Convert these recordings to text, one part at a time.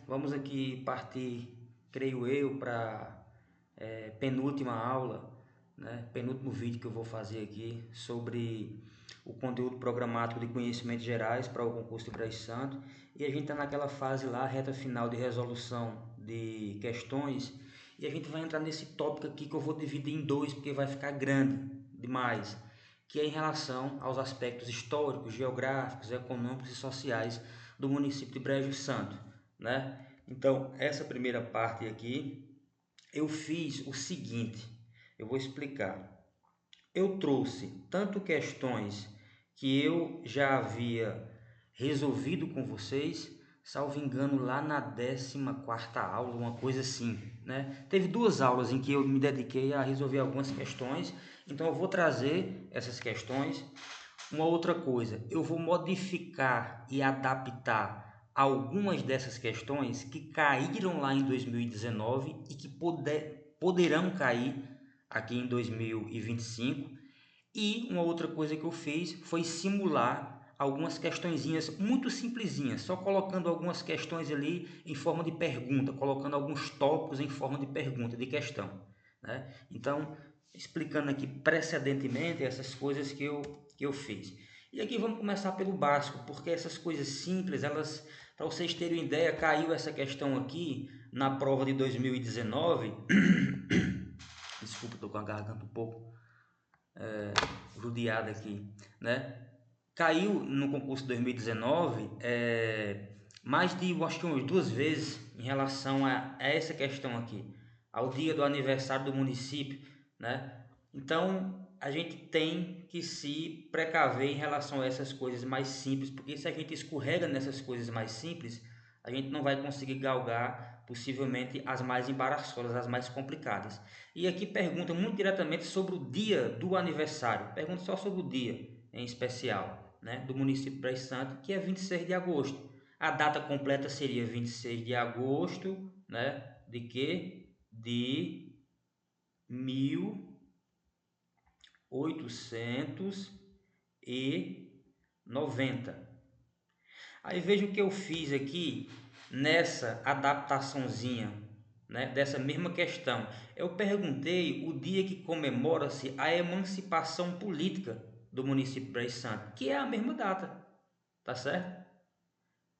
Vamos aqui partir, creio eu, para penúltima aula, né? Penúltimo vídeo que eu vou fazer aqui sobre o conteúdo programático de conhecimentos gerais para o concurso de Brejo Santo. E a gente está naquela fase lá, reta final de resolução de questões, e a gente vai entrar nesse tópico aqui que eu vou dividir em dois, porque vai ficar grande demais, que é em relação aos aspectos históricos, geográficos, econômicos e sociais do município de Brejo Santo, né? Então, essa primeira parte aqui, eu fiz o seguinte, eu vou explicar. Eu trouxe tanto questões que eu já havia resolvido com vocês, salvo engano, lá na 14ª aula, uma coisa assim, né? Teve duas aulas em que eu me dediquei a resolver algumas questões, então eu vou trazer essas questões. Uma outra coisa, eu vou modificar e adaptar algumas dessas questões que caíram lá em 2019 e que poderão cair aqui em 2025. E uma outra coisa que eu fiz foi simular algumas questõezinhas muito simplesinhas, só colocando algumas questões ali em forma de pergunta, colocando alguns tópicos em forma de pergunta, de questão, né? Então, explicando aqui precedentemente essas coisas que eu fiz. E aqui vamos começar pelo básico, porque essas coisas simples, elas, para vocês terem uma ideia, caiu essa questão aqui na prova de 2019. Desculpa, estou com a garganta um pouco judiada aqui, né? Caiu no concurso de 2019 mais de, acho que umas duas vezes em relação a essa questão aqui, ao dia do aniversário do município, né? Então a gente tem que se precaver em relação a essas coisas mais simples, porque se a gente escorrega nessas coisas mais simples, a gente não vai conseguir galgar possivelmente as mais embaraçosas, as mais complicadas. E aqui pergunta muito diretamente sobre o dia do aniversário, pergunta só sobre o dia em especial, né, do município de Brejo Santo, que é 26 de agosto. A data completa seria 26 de agosto, né, de que? De 1890. Aí veja o que eu fiz aqui nessa adaptaçãozinha, né, dessa mesma questão. Eu perguntei o dia que comemora-se a emancipação política do município de Brejo Santo, que é a mesma data, tá certo?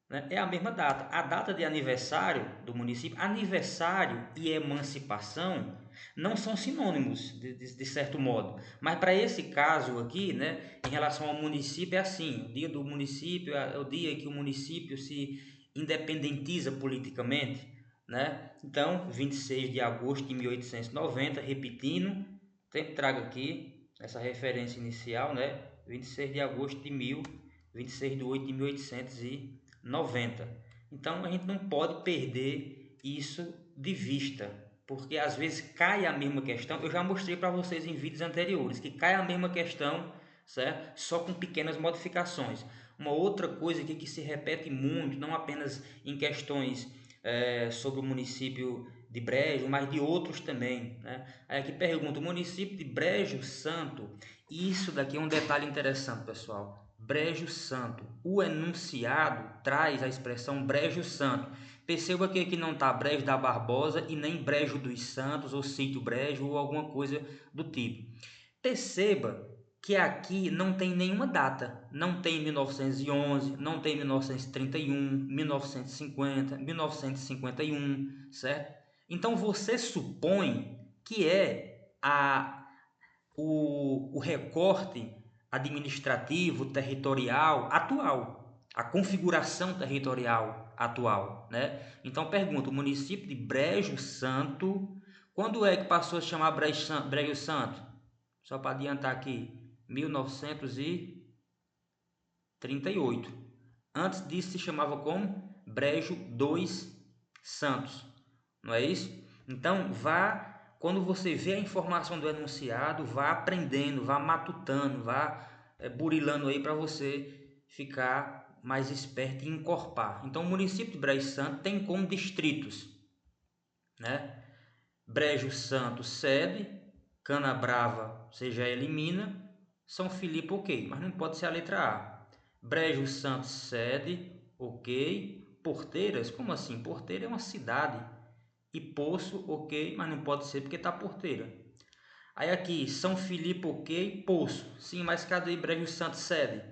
Né? É a mesma data. A data de aniversário do município, aniversário e emancipação não são sinônimos, de certo modo. Mas para esse caso aqui, né, em relação ao município, é assim: o dia do município é o dia que o município se independentiza politicamente. Né? Então, 26 de agosto de 1890, repetindo, sempre trago aqui essa referência inicial, né? 26 de agosto de 26 de 8 de 1890. Então a gente não pode perder isso de vista, porque às vezes cai a mesma questão. Eu já mostrei para vocês em vídeos anteriores que cai a mesma questão, certo? Só com pequenas modificações. Uma outra coisa aqui que se repete muito, não apenas em questões sobre o município de Brejo, mas de outros também, né? Aí aqui pergunta: o município de Brejo Santo. Isso daqui é um detalhe interessante, pessoal. Brejo Santo. O enunciado traz a expressão Brejo Santo. Perceba que aqui não está Brejo da Barbosa e nem Brejo dos Santos ou Sítio Brejo ou alguma coisa do tipo. Perceba que aqui não tem nenhuma data. Não tem 1911, não tem 1931, 1950, 1951, certo? Então você supõe que é o recorte administrativo, territorial atual, a configuração territorial atual, né? Então pergunta: o município de Brejo Santo, quando é que passou a se chamar Brejo Santo? Só para adiantar aqui, 1938. Antes disso se chamava como Brejo dos Santos, não é isso? Então quando você vê a informação do enunciado, vá aprendendo, vá matutando, vá burilando aí para você ficar mais esperto e encorpar. Então o município de Brejo Santo tem como distritos, né? Brejo Santo sede, Canabrava você já elimina, São Filipe ok, mas não pode ser a letra A. Brejo Santo sede, ok, Porteiras? Como assim? Porteira é uma cidade. E Poço, ok, mas não pode ser porque está Porteira. Aí aqui, São Filipe, ok, Poço. Sim, mas cadê Brejo Santo Sede?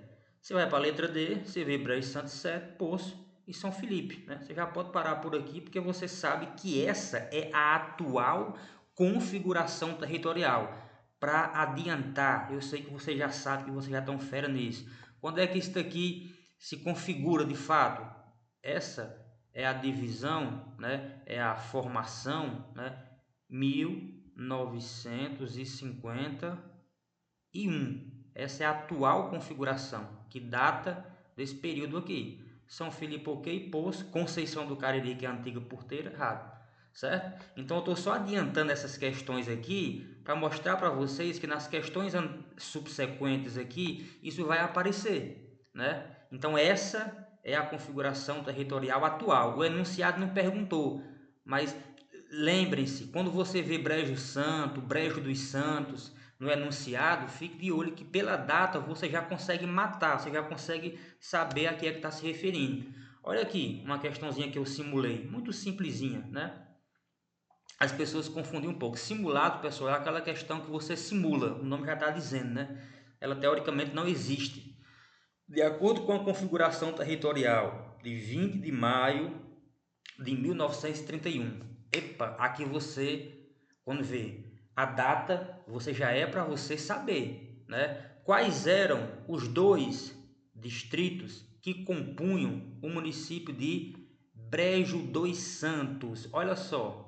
Você vai para a letra D, você vê Brejo Santo Sede, Poço e São Filipe, né? Você já pode parar por aqui porque você sabe que essa é a atual configuração territorial. Para adiantar, eu sei que você já sabe que você já está fera nisso. Quando é que isso aqui se configura de fato? Essa é a divisão, né? É a formação, né? 1951. Essa é a atual configuração, que data desse período aqui. São Filipe, ok, Poço, Conceição do Cariri, que é a antiga Porteira, errado, certo? Então eu estou só adiantando essas questões aqui para mostrar para vocês que nas questões subsequentes aqui isso vai aparecer, né? Então essa é a configuração territorial atual. O enunciado não perguntou, mas lembrem-se, quando você vê Brejo Santo, Brejo dos Santos no enunciado, fique de olho que pela data você já consegue matar, você já consegue saber a que é que está se referindo. Olha aqui uma questãozinha que eu simulei, muito simplesinha, né? As pessoas confundem um pouco. Simulado, pessoal, é aquela questão que você simula, o nome já está dizendo, né? Ela teoricamente não existe. De acordo com a configuração territorial de 20 de maio de 1931. Epa, aqui você, quando vê a data, você já é para você saber, né? Quais eram os dois distritos que compunham o município de Brejo dos Santos? Olha só,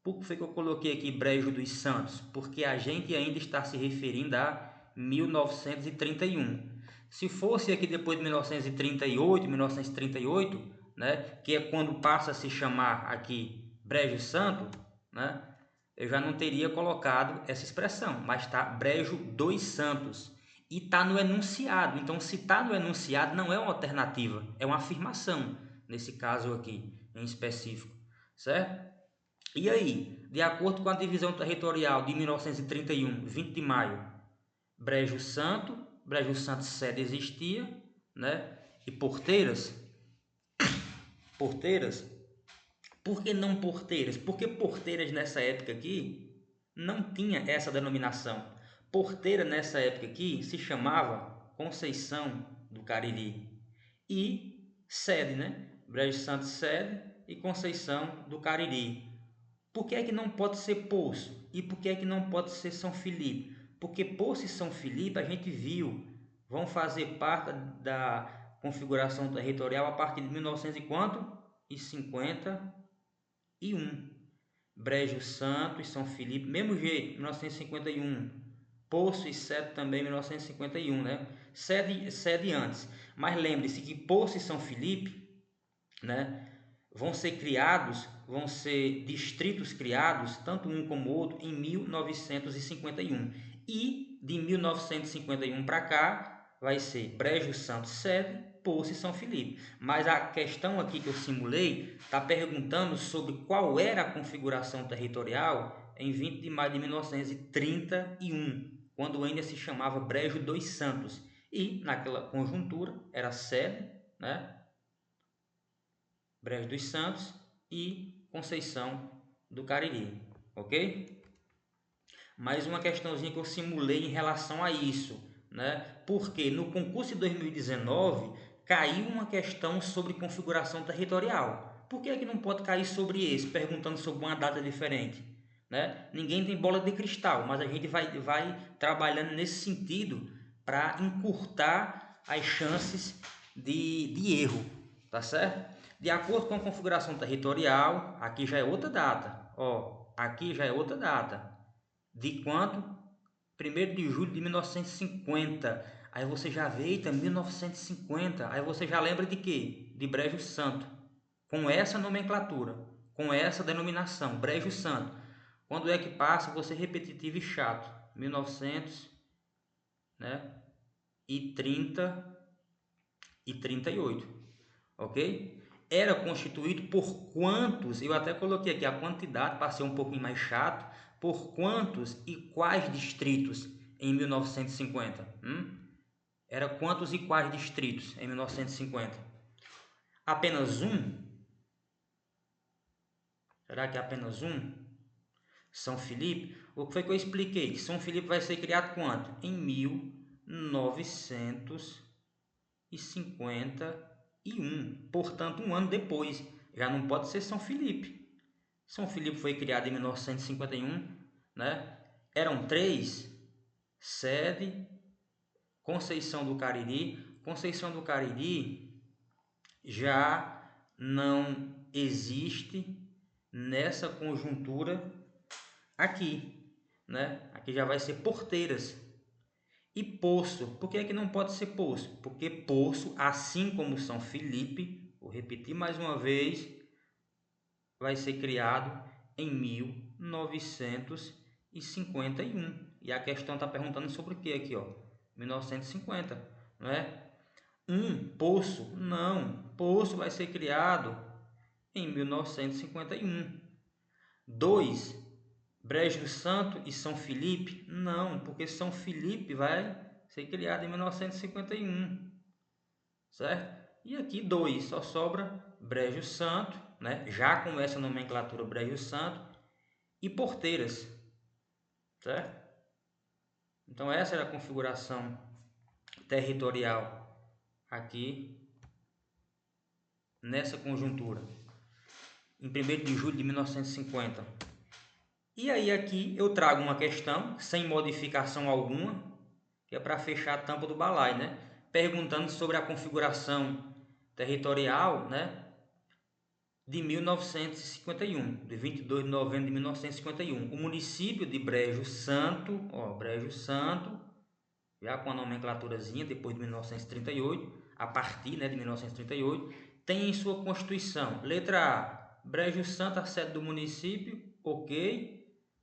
por que foi que eu coloquei aqui Brejo dos Santos? Porque a gente ainda está se referindo a 1931. Se fosse aqui depois de 1938, né, que é quando passa a se chamar aqui Brejo Santo, né, eu já não teria colocado essa expressão, mas está Brejo dos Santos e está no enunciado. Então, se está no enunciado, não é uma alternativa, é uma afirmação, nesse caso aqui em específico, certo? E aí, de acordo com a divisão territorial de 1931, 20 de maio, Brejo Santo sede existia, né? E Porteiras, por que não Porteiras? Porque Porteiras nessa época aqui não tinha essa denominação. Porteira nessa época aqui se chamava Conceição do Cariri e sede, né? Brejo Santo sede e Conceição do Cariri. Por que é que não pode ser Poço? E por que é que não pode ser São Filipe? Porque Poço e São Filipe a gente viu, vão fazer parte da configuração territorial a partir de 1951. Brejo Santo e São Filipe, mesmo jeito, 1951. Poço e Sede também, 1951, né? Sede antes. Mas lembre-se que Poço e São Filipe, né, vão ser distritos criados, tanto um como o outro, em 1951. E de 1951 para cá, vai ser Brejo Santo Sede, Poço e São Filipe. Mas a questão aqui que eu simulei está perguntando sobre qual era a configuração territorial em 20 de maio de 1931, quando ainda se chamava Brejo dos Santos. E naquela conjuntura era sede, né? Brejo dos Santos e Conceição do Cariri, ok? Mais uma questãozinha que eu simulei em relação a isso, né? Porque no concurso de 2019 caiu uma questão sobre configuração territorial. Por que é que não pode cair sobre esse, perguntando sobre uma data diferente? Né? Ninguém tem bola de cristal, mas a gente vai trabalhando nesse sentido para encurtar as chances de erro, tá certo? De acordo com a configuração territorial, aqui já é outra data, ó, aqui já é outra data. De quanto? 1º de julho de 1950. Aí você já vê, eita, 1950. Aí você já lembra de quê? De Brejo Santo. Com essa nomenclatura, com essa denominação, Brejo Santo. Quando é que passa? Você repetitivo e chato. 1900, né? E 30 e 38. Ok? Era constituído por quantos, eu até coloquei aqui a quantidade para ser um pouquinho mais chato, por quantos e quais distritos em 1950? Era quantos e quais distritos em 1950? Apenas um? Será que é apenas um? São Felipe? O que foi que eu expliquei? Que São Felipe vai ser criado quando? Em 1951. Portanto, um ano depois. Já não pode ser São Felipe. São Felipe foi criado em 1951, né? Eram três: Sede, Conceição do Cariri. Conceição do Cariri já não existe nessa conjuntura aqui, né? Aqui já vai ser Porteiras. E Poço, por que é que não pode ser Poço? Porque Poço, assim como São Felipe, vou repetir mais uma vez, vai ser criado em 1951. E a questão está perguntando sobre o que aqui, ó? 1950, não é? Poço? Não, Poço vai ser criado em 1951. 2, Brejo Santo e São Felipe? Não, porque São Felipe vai ser criado em 1951, certo? E aqui 2, só sobra Brejo Santo, né? Já com essa nomenclatura Brejo Santo e Porteiras, certo? Então essa era a configuração territorial aqui nessa conjuntura, em 1º de julho de 1950. E aí aqui eu trago uma questão sem modificação alguma, que é para fechar a tampa do balaio, né? Perguntando sobre a configuração territorial, né? De 1951, de 22 de novembro de 1951. O município de Brejo Santo, ó, Brejo Santo, já com a nomenclaturazinha, depois de 1938, a partir, né, de 1938, tem em sua Constituição, letra A, Brejo Santo, a sede do município, ok.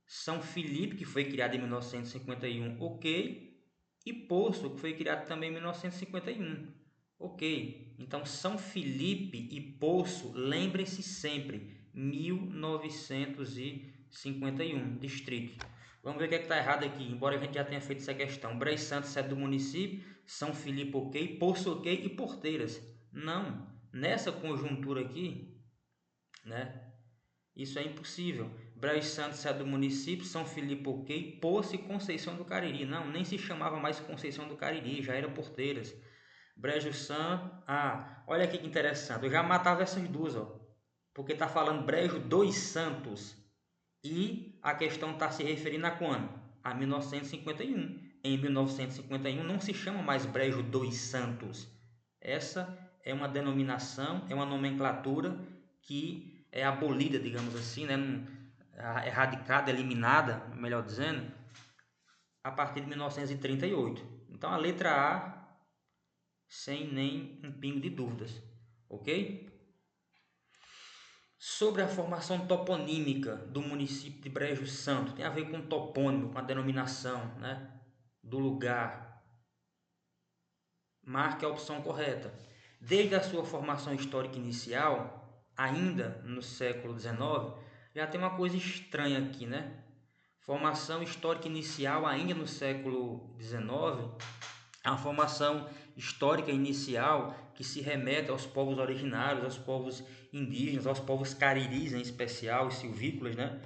São Felipe, que foi criado em 1951, ok. E Poço, que foi criado também em 1951, ok. Então, São Felipe e Poço, lembrem-se sempre, 1951, distrito. Vamos ver o que está errado aqui, embora a gente já tenha feito essa questão. Brejo Santo, sede do município, São Felipe, ok, Poço, ok e Porteiras. Não, nessa conjuntura aqui, né? Isso é impossível. Brejo Santo, sede do município, São Felipe, ok, Poço e Conceição do Cariri. Não, nem se chamava mais Conceição do Cariri, já era Porteiras. Brejo Santo, olha aqui que interessante, eu já matava essas duas, ó, porque está falando Brejo dos Santos. E a questão está se referindo a quando? A 1951. Em 1951 não se chama mais Brejo dos Santos. Essa é uma denominação, é uma nomenclatura que é abolida, digamos assim, né? Erradicada, eliminada, melhor dizendo, a partir de 1938. Então a letra A, sem nem um pingo de dúvidas, ok? Sobre a formação toponímica do município de Brejo Santo, tem a ver com topônimo, com a denominação, né, do lugar. Marque a opção correta. Desde a sua formação histórica inicial, ainda no século XIX, já tem uma coisa estranha aqui, né? Formação histórica inicial ainda no século XIX, a formação histórica inicial que se remete aos povos originários, aos povos indígenas, aos povos cariris em especial, os silvícolas, né?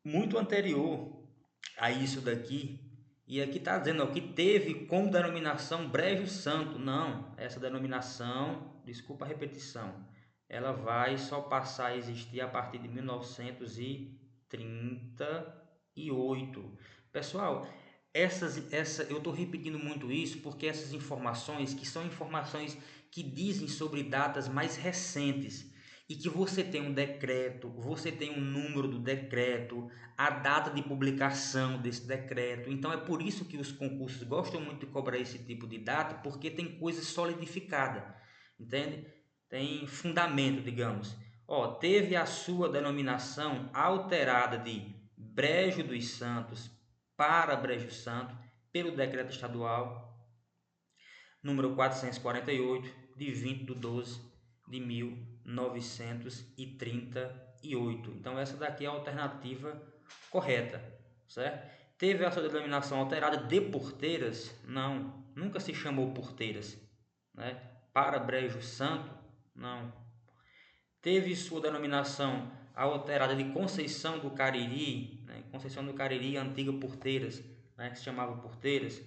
Muito anterior a isso daqui. E aqui está dizendo ó, que teve como denominação Brejo Santo. Não, essa denominação, desculpa a repetição, ela vai só passar a existir a partir de 1938. Pessoal, eu estou repetindo muito isso porque essas informações, que são informações que dizem sobre datas mais recentes, e que você tem um decreto, você tem um número do decreto, a data de publicação desse decreto. Então é por isso que os concursos gostam muito de cobrar esse tipo de data, porque tem coisa solidificada, entende? Tem fundamento, digamos. Ó, teve a sua denominação alterada de Brejo dos Santos para Brejo Santo pelo decreto estadual número 448 de 20 de 12 de 1938. Então essa daqui é a alternativa correta, certo? Teve a sua denominação alterada de Porteiras? Não, nunca se chamou Porteiras, né? Para Brejo Santo, Não. Teve sua denominação alterada de Conceição do Cariri, né? Conceição do Cariri, antiga Porteiras, né? Que se chamava Porteiras.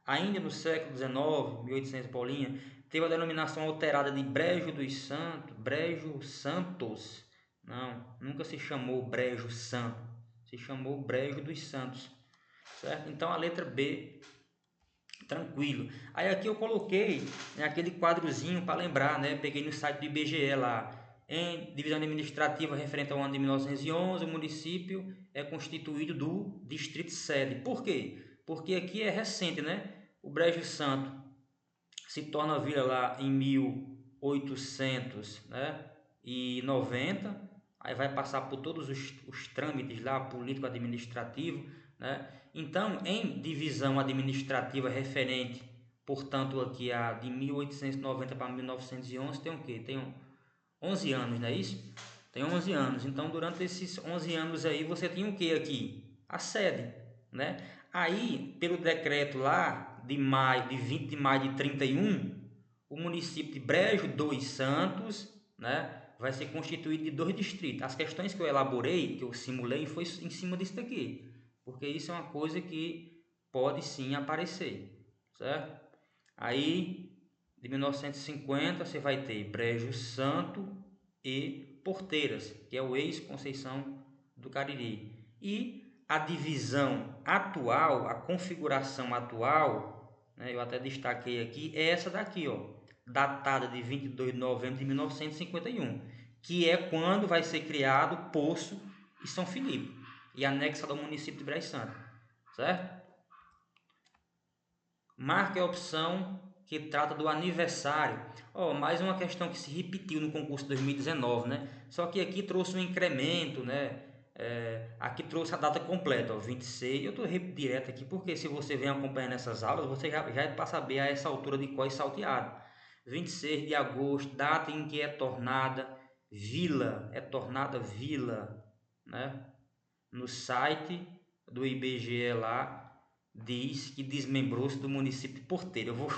Ainda no século XIX, 1800 Paulinha, teve a denominação alterada de Brejo dos Santos, Brejo Santos. Não, nunca se chamou Brejo Santo, se chamou Brejo dos Santos, certo? Então a letra B, tranquilo. Aí aqui eu coloquei, né, aquele quadrozinho para lembrar, né? Peguei no site do IBGE lá. Em divisão administrativa referente ao ano de 1911, o município é constituído do distrito sede. Por quê? Porque aqui é recente, né? O Brejo Santo se torna vila lá em 1800, né, e 90, aí vai passar por todos os trâmites lá, político-administrativo, né? Então, em divisão administrativa referente, portanto, aqui a de 1890 para 1911, tem o quê? Tem 11 anos, não é isso? Tem 11 anos. Então, durante esses 11 anos aí, você tinha o que aqui? A sede, né? Aí, pelo decreto lá de maio, de 20 de maio de 31, o município de Brejo dos Santos, né, vai ser constituído de 2 distritos. As questões que eu elaborei, que eu simulei, foi em cima disso daqui, porque isso é uma coisa que pode sim aparecer, certo? Aí, de 1950, você vai ter Brejo Santo e Porteiras, que é o ex-Conceição do Cariri. E a divisão atual, a configuração atual, né, eu até destaquei aqui, é essa daqui, ó, datada de 22 de novembro de 1951, que é quando vai ser criado Poço e São Filipe, e anexado ao município de Brejo Santo, certo? Marque a opção que trata do aniversário. Oh, mais uma questão que se repetiu no concurso 2019, né? Só que aqui trouxe um incremento, né? Aqui trouxe a data completa, ó, 26. Eu estou direto aqui porque se você vem acompanhando essas aulas, você já é para saber a essa altura de qual é salteado. 26 de agosto, data em que é tornada vila, né? No site do IBGE lá, diz que desmembrou-se do município de Porteira. Eu vou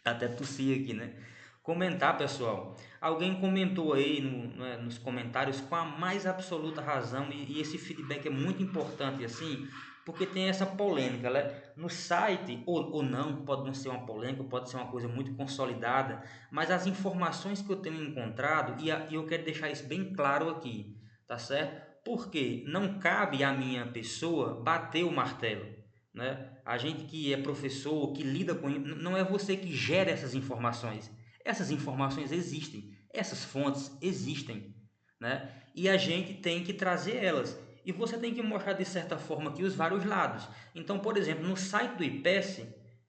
até tossir aqui, né? Comentar, pessoal. Alguém comentou aí nos comentários com a mais absoluta razão, e esse feedback é muito importante, assim, porque tem essa polêmica, né? No site, ou não, pode não ser uma polêmica, pode ser uma coisa muito consolidada, mas as informações que eu tenho encontrado, e eu quero deixar isso bem claro aqui, tá certo? Porque não cabe à minha pessoa bater o martelo, né? A gente que é professor, que lida com, não é você que gera essas informações. Essas informações existem, essas fontes existem, né? E a gente tem que trazer elas. E você tem que mostrar de certa forma aqui os vários lados. Então, por exemplo, no site do IPES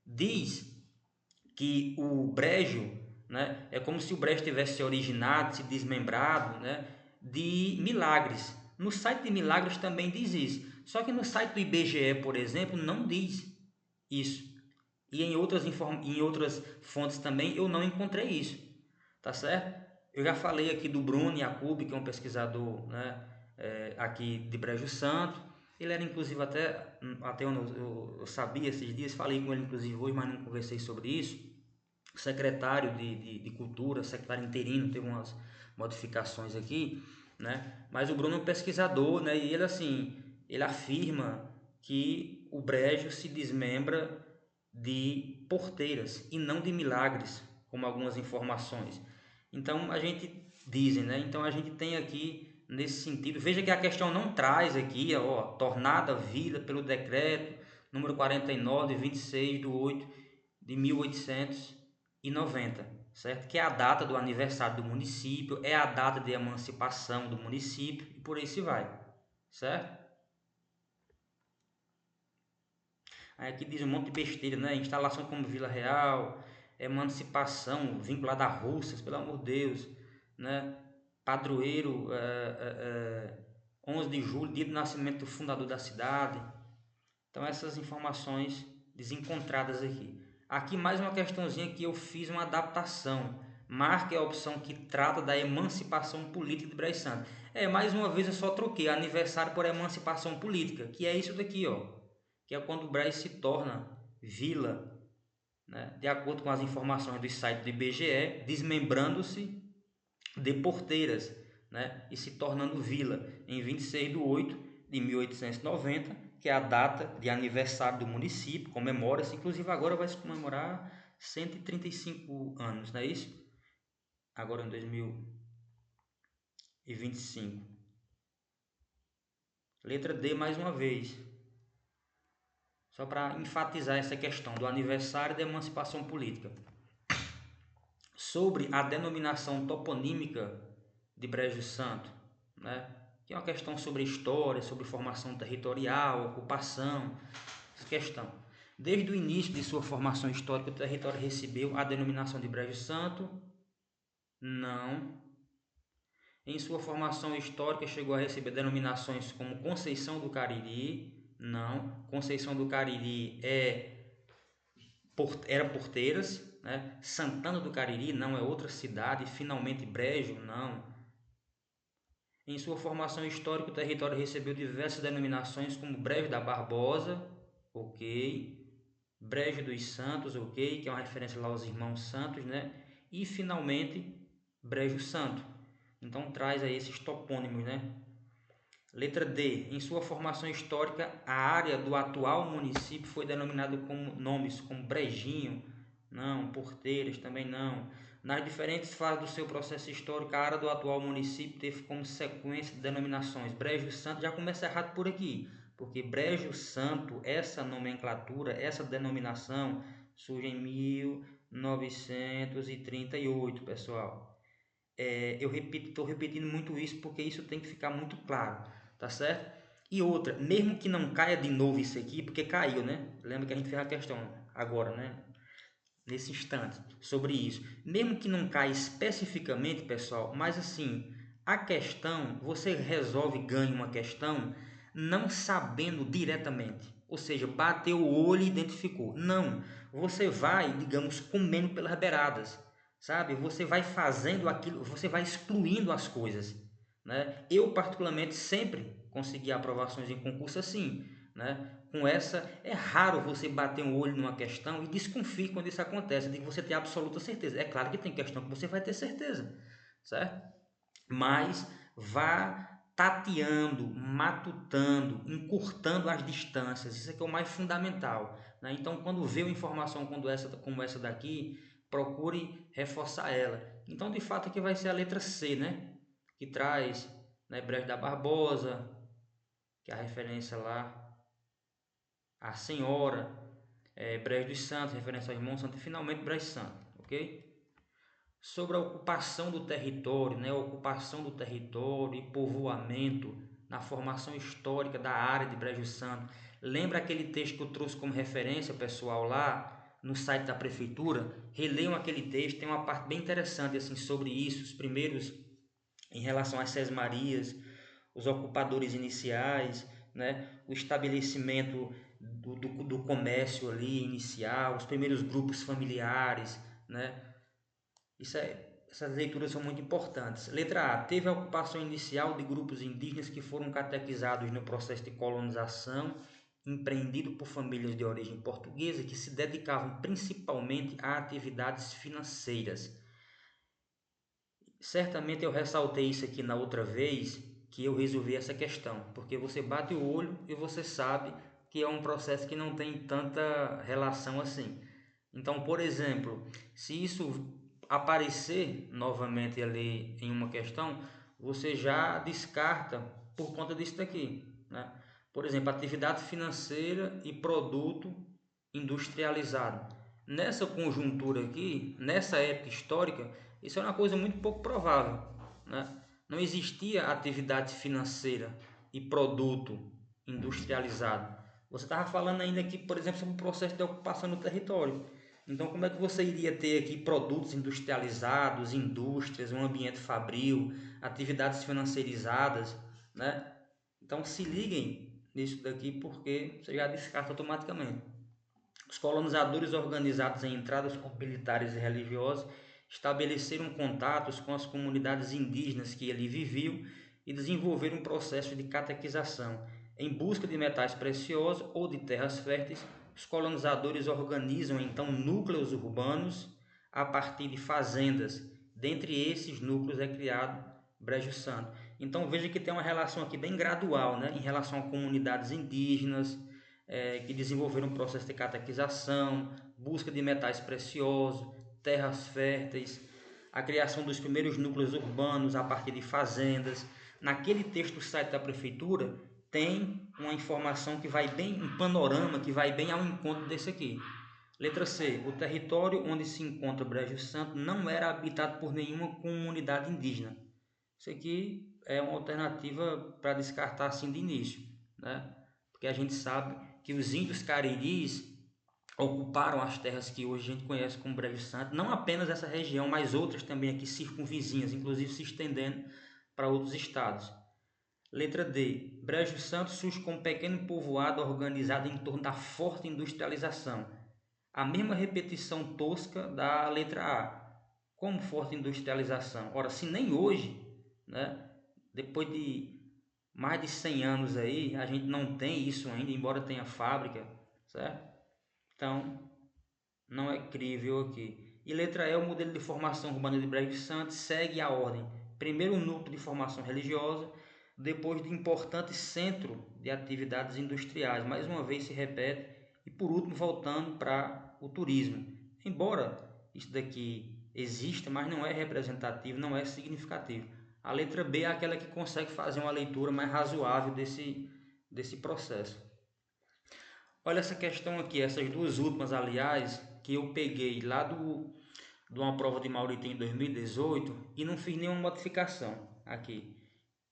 diz que o brejo, né, é como se o brejo tivesse se originado, se desmembrado, né, de Milagres. No site de Milagres também diz isso. Só que no site do IBGE, por exemplo, não diz isso. E em outras fontes também eu não encontrei isso. Tá certo? Eu já falei aqui do Bruno Jacobi, que é um pesquisador, né, aqui de Brejo Santo. Ele era inclusive até onde eu sabia esses dias, falei com ele inclusive hoje, mas não conversei sobre isso. O secretário de Cultura, secretário interino, teve umas modificações aqui, né? Mas o Bruno é um pesquisador, né? E ele assim, ele afirma que o Brejo se desmembra de Porteiras e não de Milagres, como algumas informações. Então a gente dizem, né? Então a gente tem aqui nesse sentido. Veja que a questão não traz aqui, ó, tornada vila pelo decreto número 49 de 26 de 8 de 1890, certo? Que é a data do aniversário do município, é a data de emancipação do município e por aí se vai, certo? Aí aqui diz um monte de besteira, né? Instalação como Vila Real, emancipação vinculada a Russas, pelo amor de Deus, né? Padroeiro, 11 de julho, dia do nascimento do fundador da cidade. Então essas informações desencontradas aqui. Aqui mais uma questãozinha que eu fiz uma adaptação. Marque a opção que trata da emancipação política de Brejo Santo. Mais uma vez eu só troquei aniversário por emancipação política, que é isso daqui, ó. Que é quando o Brejo se torna vila, né, de acordo com as informações do site do IBGE, desmembrando-se de Porteiras, né, e se tornando vila em 26 de 8 de 1890, que é a data de aniversário do município, comemora-se, inclusive agora vai se comemorar 135 anos, não é isso? Agora em 2025. Letra D mais uma vez, só para enfatizar essa questão do aniversário da emancipação política. Sobre a denominação toponímica de Brejo Santo, né? Que é uma questão sobre história, sobre formação territorial, ocupação, essa questão. Desde o início de sua formação histórica, o território recebeu a denominação de Brejo Santo? Não. Em sua formação histórica, chegou a receber denominações como Conceição do Cariri? Não. Conceição do Cariri era Porteiras, né? Santana do Cariri não, é outra cidade. Finalmente Brejo? Não. Em sua formação histórica, o território recebeu diversas denominações como Brejo da Barbosa, ok. Brejo dos Santos, ok, que é uma referência lá aos irmãos Santos, né? E finalmente Brejo Santo. Então traz aí esses topônimos, né? Letra D. Em sua formação histórica, a área do atual município foi denominada como nomes como Brejinho, não, Porteiras também não. Nas diferentes fases do seu processo histórico, a área do atual município teve como sequência de denominações. Brejo Santo já começa errado por aqui, porque Brejo Santo, essa nomenclatura, essa denominação surge em 1938, pessoal. Eu estou repetindo muito isso porque isso tem que ficar muito claro, tá certo? E outra, mesmo que não caia de novo isso aqui, porque caiu, né? Lembra que a gente fez a questão agora, né? Nesse instante, sobre isso. Mesmo que não caia especificamente, pessoal, mas assim, a questão, você resolve, ganha uma questão, não sabendo diretamente. Ou seja, bateu o olho e identificou. Não, você vai, digamos, comendo pelas beiradas, sabe? Você vai fazendo aquilo, você vai excluindo as coisas, né? Eu, particularmente, sempre consegui aprovações em concurso assim, né? Com essa, é raro você bater um olho numa questão e desconfie quando isso acontece, de que você tem absoluta certeza. É claro que tem questão que você vai ter certeza, certo? Mas vá tateando, matutando, encurtando as distâncias. Isso é que é o mais fundamental, né? Então, quando vê uma informação como essa daqui, procure reforçar ela. Então, de fato, aqui vai ser a letra C, né? Que traz, né, Brejo da Barbosa, que é a referência lá a Senhora, Brejo dos Santos, referência ao irmão Santo, e finalmente Brejo Santo, ok? Sobre a ocupação do território, né? A ocupação do território e povoamento na formação histórica da área de Brejo Santo. Lembra aquele texto que eu trouxe como referência, pessoal, lá no site da prefeitura? Releiam aquele texto, tem uma parte bem interessante assim sobre isso, os primeiros em relação às sesmarias, os ocupadores iniciais, né? O estabelecimento do comércio ali inicial, os primeiros grupos familiares, né? Essas leituras são muito importantes. Letra A. Teve a ocupação inicial de grupos indígenas que foram catequizados no processo de colonização empreendido por famílias de origem portuguesa que se dedicavam principalmente a atividades financeiras. Certamente eu ressaltei isso aqui na outra vez que eu resolvi essa questão, porque você bate o olho e você sabe que é um processo que não tem tanta relação assim. Então, por exemplo, se isso aparecer novamente ali em uma questão, você já descarta por conta disso daqui, né? Por exemplo, atividade financeira e produto industrializado. Nessa conjuntura aqui, nessa época histórica, isso é uma coisa muito pouco provável, né? Não existia atividade financeira e produto industrializado. Você estava falando ainda aqui, por exemplo, sobre o processo de ocupação do território. Então, como é que você iria ter aqui produtos industrializados, indústrias, um ambiente fabril, atividades financiarizadas, né? Então, se liguem nisso daqui porque você já descarta automaticamente. Os colonizadores, organizados em entradas com militares e religiosos, estabeleceram contatos com as comunidades indígenas que ali viviam e desenvolveram um processo de catequização em busca de metais preciosos ou de terras férteis Os colonizadores organizam então núcleos urbanos a partir de fazendas. Dentre esses núcleos é criado Brejo Santo. Então veja que tem uma relação aqui bem gradual, né, em relação a comunidades indígenas que desenvolveram um processo de catequização, busca de metais preciosos, terras férteis, a criação dos primeiros núcleos urbanos a partir de fazendas. Naquele texto do site da prefeitura tem uma informação que vai bem, um panorama que vai bem ao encontro desse aqui. Letra C. O território onde se encontra Brejo Santo não era habitado por nenhuma comunidade indígena. Isso aqui é uma alternativa para descartar assim de início, né? Porque a gente sabe que os índios cariris ocuparam as terras que hoje a gente conhece como Brejo Santo, não apenas essa região, mas outras também aqui circunvizinhas, inclusive se estendendo para outros estados. Letra D. Brejo Santo surge como um pequeno povoado organizado em torno da forte industrialização. A mesma repetição tosca da letra A. Como forte industrialização? Ora, se nem hoje, né, depois de mais de 100 anos aí, a gente não tem isso ainda, embora tenha fábrica, certo? Então, não é crível aqui. E letra E, o modelo de formação urbana de Brejo Santo segue a ordem. Primeiro o núcleo de formação religiosa, depois de importante centro de atividades industriais. Mais uma vez se repete. E por último, voltando para o turismo. Embora isso daqui exista, mas não é representativo, não é significativo. A letra B é aquela que consegue fazer uma leitura mais razoável desse processo. Olha essa questão aqui, essas duas últimas, aliás, que eu peguei lá de uma prova de Mauriti em 2018 e não fiz nenhuma modificação aqui.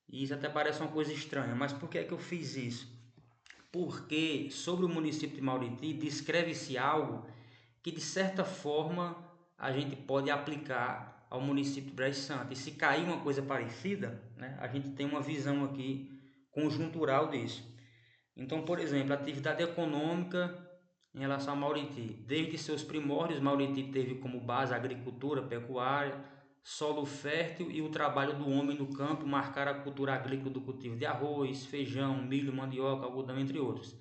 E isso até parece uma coisa estranha, mas por que é que eu fiz isso? Porque sobre o município de Mauriti descreve-se algo que de certa forma a gente pode aplicar ao município de Brejo Santo. E se cair uma coisa parecida, né, a gente tem uma visão aqui conjuntural disso. Então, por exemplo, a atividade econômica em relação a Mauriti. Desde seus primórdios, Mauriti teve como base a agricultura, pecuária, solo fértil e o trabalho do homem no campo marcaram a cultura agrícola do cultivo de arroz, feijão, milho, mandioca, algodão, entre outros.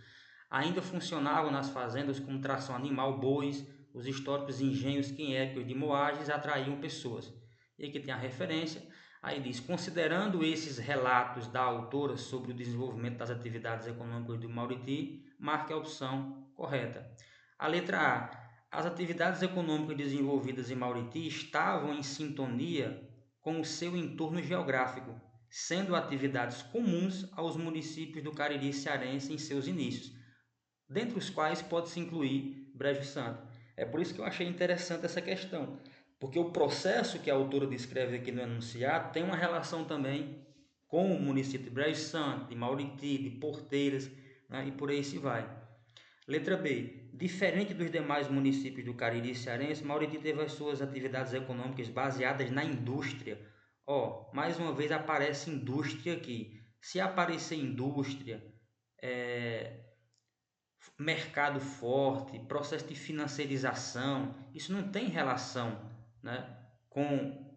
Ainda funcionavam nas fazendas como tração animal, bois, os históricos engenhos que em épocas de moagens atraíam pessoas. E aqui tem a referência. Aí diz, considerando esses relatos da autora sobre o desenvolvimento das atividades econômicas do Mauriti, marque a opção correta. A letra A. As atividades econômicas desenvolvidas em Mauriti estavam em sintonia com o seu entorno geográfico, sendo atividades comuns aos municípios do Cariri cearense em seus inícios, dentre os quais pode-se incluir Brejo Santo. É por isso que eu achei interessante essa questão, porque o processo que a autora descreve aqui no enunciado tem uma relação também com o município de Brejo Santo, de Mauriti, de Porteiras, né, e por aí se vai. Letra B. Diferente dos demais municípios do Cariri cearense, Mauriti teve as suas atividades econômicas baseadas na indústria. Mais uma vez aparece indústria aqui. Se aparecer indústria, mercado forte, processo de financiarização, isso não tem relação, né, com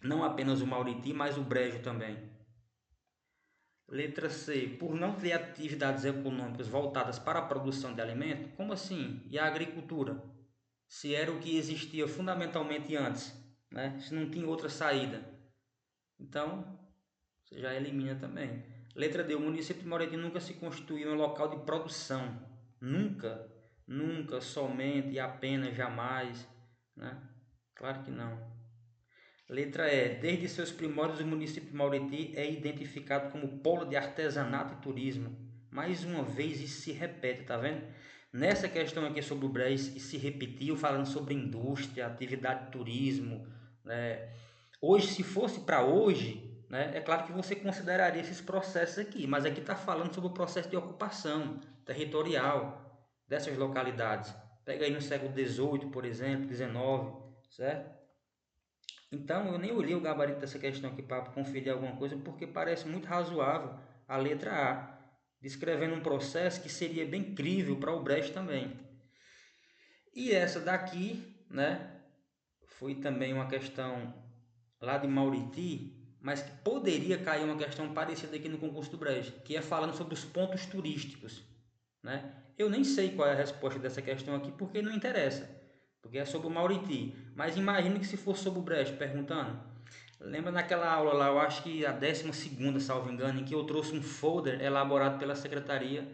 não apenas o Mauriti, mas o Brejo também. Letra C. Por não ter atividades econômicas voltadas para a produção de alimento? Como assim? E a agricultura? Se era o que existia fundamentalmente antes, né? Se não tinha outra saída. Então, você já elimina também. Letra D. O município de Mauriti nunca se constituiu em um local de produção. Nunca. Nunca, somente e apenas, jamais, né? Claro que não. Letra E. Desde seus primórdios, o município de Mauriti é identificado como polo de artesanato e turismo. Mais uma vez isso se repete, tá vendo? Nessa questão aqui sobre o Brejo, se repetiu falando sobre indústria, atividade de turismo, né? Hoje, se fosse para hoje, né, é claro que você consideraria esses processos aqui, mas aqui está falando sobre o processo de ocupação territorial dessas localidades. Pega aí no século XVIII, por exemplo, XIX, certo? Então, eu nem olhei o gabarito dessa questão aqui para conferir alguma coisa, porque parece muito razoável a letra A, descrevendo um processo que seria bem crível para o Brecht também. E essa daqui, né, foi também uma questão lá de Mauriti, mas que poderia cair uma questão parecida aqui no concurso do Brecht, que é falando sobre os pontos turísticos. né? Eu nem sei qual é a resposta dessa questão aqui porque não interessa, porque é sobre o Mauriti. Mas imagino que se for sobre o Brecht perguntando, lembra naquela aula lá, eu acho que a 12ª, salvo engano, em que eu trouxe um folder elaborado pela Secretaria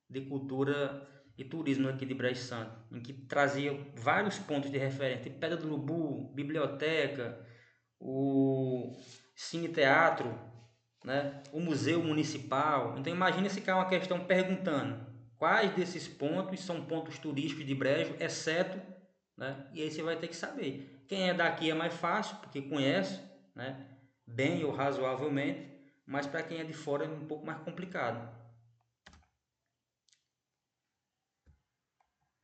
de Cultura e Turismo aqui de Brejo Santo, em que trazia vários pontos de referência, tipo Pedra do Urubu, biblioteca, o Cine Teatro, né? O Museu Municipal. Então imagine se cair uma questão perguntando quais desses pontos são pontos turísticos de Brejo, exceto, né? E aí você vai ter que saber. Quem é daqui é mais fácil, porque conhece, né? Bem ou razoavelmente, mas para quem é de fora é um pouco mais complicado.